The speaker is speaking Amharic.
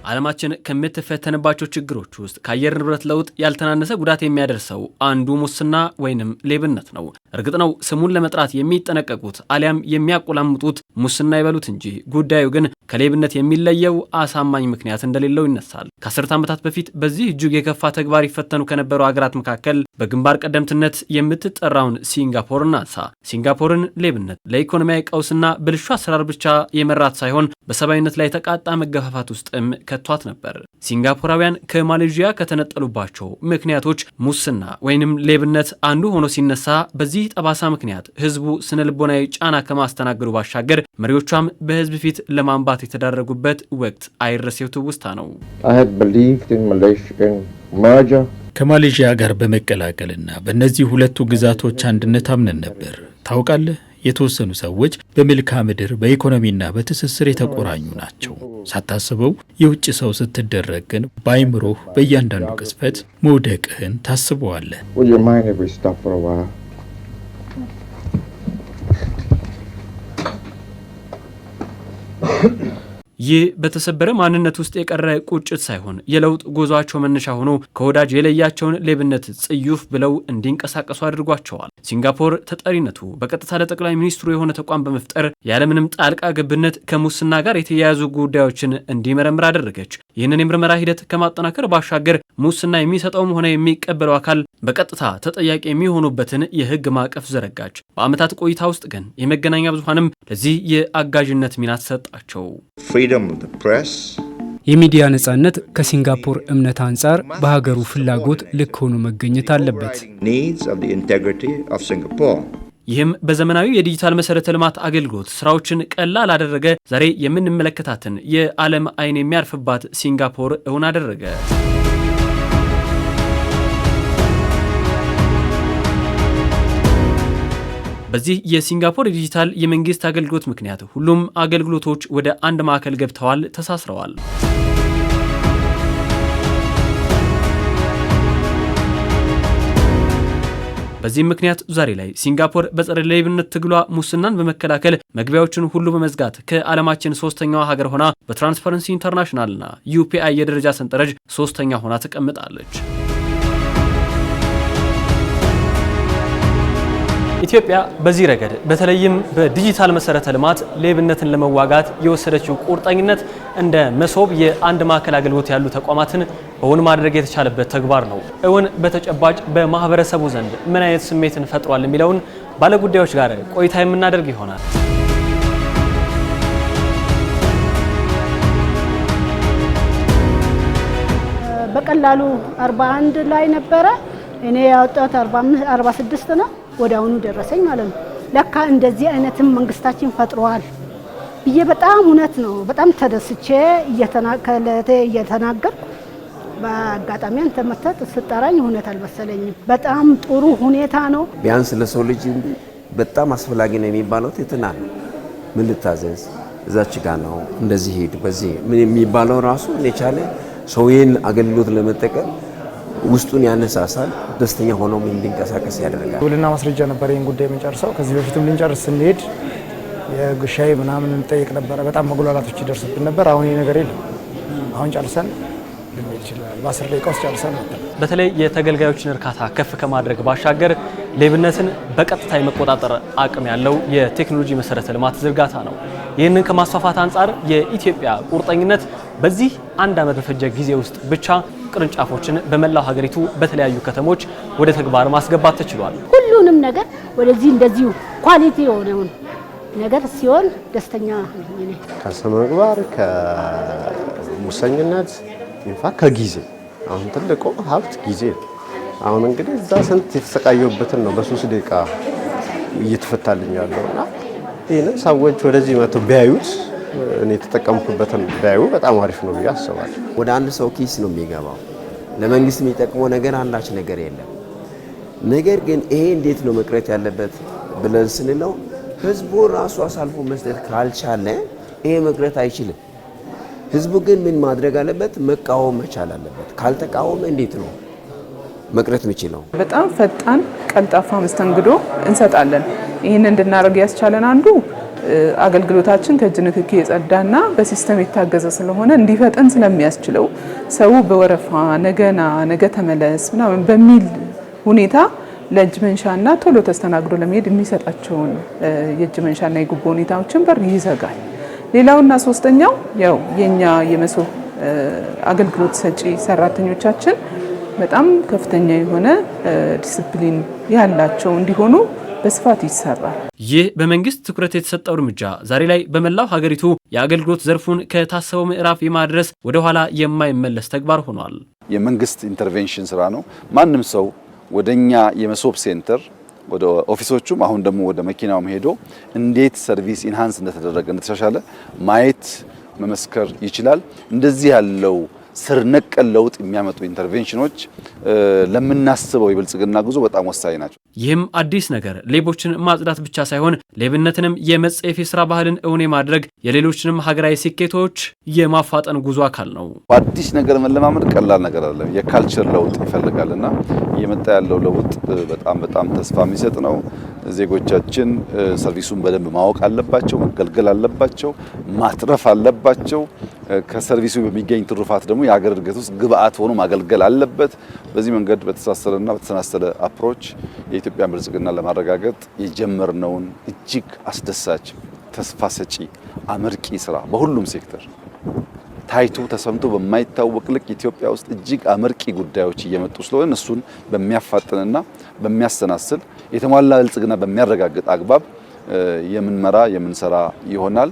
ዓለማችን ከምትፈተንባቸው ችግሮች ውስጥ ከአየር ንብረት ለውጥ ያልተናነሰ ጉዳት የሚያደርሰው አንዱ ሙስና ወይንም ሌብነት ነው። እርግጥ ነው ስሙን ለመጥራት የሚጠነቀቁት አሊያም የሚያቆላምጡት ሙስና ይበሉት እንጂ ጉዳዩ ግን ከሌብነት የሚለየው አሳማኝ ምክንያት እንደሌለው ይነሳል። ከ10 ዓመታት በፊት በዚህ እጅግ የከፋ ተግባር ይፈተኑ ከነበሩ ሀገራት መካከል በግንባር ቀደምትነት የምትጠራውን ሲንጋፖር እናንሳ። ሲንጋፖርን ሌብነት ለኢኮኖሚያዊ ቀውስና ብልሹ አሰራር ብቻ የመራት ሳይሆን በሰብአዊነት ላይ ተቃጣ መገፋፋት ውስጥም ከቷት ነበር። ሲንጋፖራውያን ከማሌዥያ ከተነጠሉባቸው ምክንያቶች ሙስና ወይንም ሌብነት አንዱ ሆኖ ሲነሳ በዚህ ጠባሳ ምክንያት ህዝቡ ስነልቦናዊ ጫና ከማስተናገዱ ባሻገር መሪዎቿም በህዝብ ፊት ለማንባት የተዳረጉበት ወቅት አይረሴው ትውስታ ነው። ከማሌዥያ ጋር በመቀላቀልና በእነዚህ ሁለቱ ግዛቶች አንድነት አምነን ነበር። ታውቃለህ፣ የተወሰኑ ሰዎች በመልክዓ ምድር በኢኮኖሚና በትስስር የተቆራኙ ናቸው። ሳታስበው የውጭ ሰው ስትደረግ ግን በአይምሮህ በእያንዳንዱ ቅጽበት መውደቅህን ታስበዋለህ። ይህ በተሰበረ ማንነት ውስጥ የቀረ ቁጭት ሳይሆን የለውጥ ጉዟቸው መነሻ ሆኖ ከወዳጅ የለያቸውን ሌብነት ጽዩፍ ብለው እንዲንቀሳቀሱ አድርጓቸዋል። ሲንጋፖር ተጠሪነቱ በቀጥታ ለጠቅላይ ሚኒስትሩ የሆነ ተቋም በመፍጠር ያለምንም ጣልቃ ገብነት ከሙስና ጋር የተያያዙ ጉዳዮችን እንዲመረምር አደረገች። ይህንን የምርመራ ሂደት ከማጠናከር ባሻገር ሙስና የሚሰጠውም ሆነ የሚቀበለው አካል በቀጥታ ተጠያቂ የሚሆኑበትን የህግ ማዕቀፍ ዘረጋች። በዓመታት ቆይታ ውስጥ ግን የመገናኛ ብዙሃንም ለዚህ የአጋዥነት ሚና ተሰጣቸው። የሚዲያ ነጻነት ከሲንጋፖር እምነት አንጻር በሀገሩ ፍላጎት ልክ ሆኖ መገኘት አለበት። ይህም በዘመናዊ የዲጂታል መሰረተ ልማት አገልግሎት ስራዎችን ቀላል አደረገ። ዛሬ የምንመለከታትን የዓለም አይን የሚያርፍባት ሲንጋፖር እውን አደረገ። በዚህ የሲንጋፖር የዲጂታል የመንግስት አገልግሎት ምክንያት ሁሉም አገልግሎቶች ወደ አንድ ማዕከል ገብተዋል፣ ተሳስረዋል። በዚህም ምክንያት ዛሬ ላይ ሲንጋፖር በጸረ ሌብነት ትግሏ ሙስናን በመከላከል መግቢያዎችን ሁሉ በመዝጋት ከዓለማችን 3ኛዋ ሀገር ሆና በትራንስፓረንሲ ኢንተርናሽናልና ዩፒአይ የደረጃ ሰንጠረዥ 3ኛ ሆና ተቀምጣለች። ኢትዮጵያ በዚህ ረገድ በተለይም በዲጂታል መሰረተ ልማት ሌብነትን ለመዋጋት የወሰደችው ቁርጠኝነት እንደ መሶብ የአንድ ማዕከል አገልግሎት ያሉ ተቋማትን እውን ማድረግ የተቻለበት ተግባር ነው። እውን በተጨባጭ በማህበረሰቡ ዘንድ ምን አይነት ስሜትን ፈጥሯል የሚለውን ባለጉዳዮች ጋር ቆይታ የምናደርግ ይሆናል። በቀላሉ 41 ላይ ነበረ፣ እኔ ያወጣሁት 46 ነው። ወዳውኑ ደረሰኝ ማለት ነው። ለካ እንደዚህ አይነትም መንግስታችን ፈጥሯል ብዬ በጣም እውነት ነው በጣም ተደስቼ እየተናገርኩ በአጋጣሚ አንተ መተት ስጠራኝ እውነት አልመሰለኝም። በጣም ጥሩ ሁኔታ ነው። ቢያንስ ለሰው ልጅ በጣም አስፈላጊ ነው የሚባለው ትህትና ነው። ምን ልታዘዝ እዛች ጋር ነው እንደዚህ ሄድ በዚህ ምን የሚባለው ራሱ የቻለ ሰውን አገልግሎት ለመጠቀም ውስጡን ያነሳሳል። ደስተኛ ሆኖ እንዲንቀሳቀስ ያደርጋል። ውልና ማስረጃ ነበር ይሄን ጉዳይ የምንጨርሰው። ከዚህ በፊትም ልንጨርስ ስንሄድ የጉሻይ ምናምን እንጠይቅ ነበር። በጣም መጉላላቶች ይደርስብን ነበር። አሁን ይሄ ነገር የለም። አሁን ጨርሰን ልንሄድ ይችላል። በ10 ደቂቃ ውስጥ ጨርሰን ነበር። በተለይ የተገልጋዮችን እርካታ ከፍ ከማድረግ ባሻገር ሌብነትን በቀጥታ የመቆጣጠር አቅም ያለው የቴክኖሎጂ መሰረተ ልማት ዝርጋታ ነው። ይህንን ከማስፋፋት አንጻር የኢትዮጵያ ቁርጠኝነት በዚህ 1 ዓመት በፈጀ ጊዜ ውስጥ ብቻ ቅርንጫፎችን በመላው ሀገሪቱ በተለያዩ ከተሞች ወደ ተግባር ማስገባት ተችሏል። ሁሉንም ነገር ወደዚህ እንደዚሁ ኳሊቲ የሆነውን ነገር ሲሆን ደስተኛ ነኝ። ከስነምግባር ከሙሰኝነት ኢንፋክት ከጊዜ አሁን ትልቁ ሀብት ጊዜ ነው። አሁን እንግዲህ እዛ ስንት የተሰቃየሁበትን ነው በ3 ደቂቃ እየተፈታልኝ ያለውና ይሄንን ሰዎች ወደዚህ መጥተው ቢያዩት እኔ ተጠቀምኩበትን ቢያዩ በጣም አሪፍ ነው ብዬ አስባለሁ። ወደ አንድ ሰው ኪስ ነው የሚገባው። ለመንግስት የሚጠቅመው ነገር አንዳች ነገር የለም። ነገር ግን ይሄ እንዴት ነው መቅረት ያለበት ብለን ስንለው ህዝቡ ራሱ አሳልፎ መስጠት ካልቻለ ይሄ መቅረት አይችልም። ህዝቡ ግን ምን ማድረግ አለበት? መቃወም መቻል አለበት። ካልተቃወመ እንዴት ነው መቅረት የሚችለው? በጣም ፈጣን ቀልጣፋ መስተንግዶ እንሰጣለን። ይሄን እንድናደርግ ያስቻለን አንዱ አገልግሎታችን ከእጅ ንክኪ የጸዳና በሲስተም የታገዘ ስለሆነ እንዲፈጠን ስለሚያስችለው ሰው በወረፋ ነገ ተመለስ ምናምን በሚል ሁኔታ ለእጅ መንሻና ቶሎ ተስተናግዶ ለመሄድ የሚሰጣቸውን የእጅ መንሻና የጉቦ ሁኔታዎችን በር ይዘጋል። ሌላውና ሶስተኛው ያው የኛ የመሶብ አገልግሎት ሰጪ ሰራተኞቻችን በጣም ከፍተኛ የሆነ ዲሲፕሊን ያላቸው እንዲሆኑ በስፋት ይሰራል። ይህ በመንግስት ትኩረት የተሰጠው እርምጃ ዛሬ ላይ በመላው ሀገሪቱ የአገልግሎት ዘርፉን ከታሰበው ምዕራፍ የማድረስ ወደ ኋላ የማይመለስ ተግባር ሆኗል። የመንግስት ኢንተርቬንሽን ስራ ነው። ማንም ሰው ወደኛ የመሶብ ሴንተር ወደ ኦፊሶቹም አሁን ደግሞ ወደ መኪናውም ሄዶ እንዴት ሰርቪስ ኢንሃንስ እንደተደረገ እንደተሻሻለ ማየት መመስከር ይችላል። እንደዚህ ያለው ስር ነቀል ለውጥ የሚያመጡ ኢንተርቬንሽኖች ለምናስበው የብልጽግና ጉዞ በጣም ወሳኝ ናቸው። ይህም አዲስ ነገር ሌቦችን ማጽዳት ብቻ ሳይሆን ሌብነትንም የመጸየፍ የስራ ባህልን እውን ማድረግ የሌሎችንም ሀገራዊ ስኬቶች የማፋጠን ጉዞ አካል ነው። አዲስ ነገር መለማመድ ቀላል ነገር አይደለም። የካልቸር ለውጥ ይፈልጋልና እየመጣ ያለው ለውጥ በጣም ተስፋ የሚሰጥ ነው። ዜጎቻችን ሰርቪሱን በደንብ ማወቅ አለባቸው፣ መገልገል አለባቸው፣ ማትረፍ አለባቸው። ከሰርቪሱ በሚገኝ ትሩፋት ደግሞ የሀገር እድገት ውስጥ ግብአት ሆኖ ማገልገል አለበት። በዚህ መንገድ በተሳሰረና በተሰናሰለ አፕሮች የኢትዮጵያን ብልጽግና ለማረጋገጥ የጀመርነውን እጅግ አስደሳች ተስፋ ሰጪ አመርቂ ስራ በሁሉም ሴክተር ታይቶ ተሰምቶ በማይታወቅ ልክ ኢትዮጵያ ውስጥ እጅግ አመርቂ ጉዳዮች እየመጡ ስለሆነ እሱን በሚያፋጥንና በሚያሰናስል የተሟላ ብልጽግና በሚያረጋግጥ አግባብ የምንሰራ ይሆናል።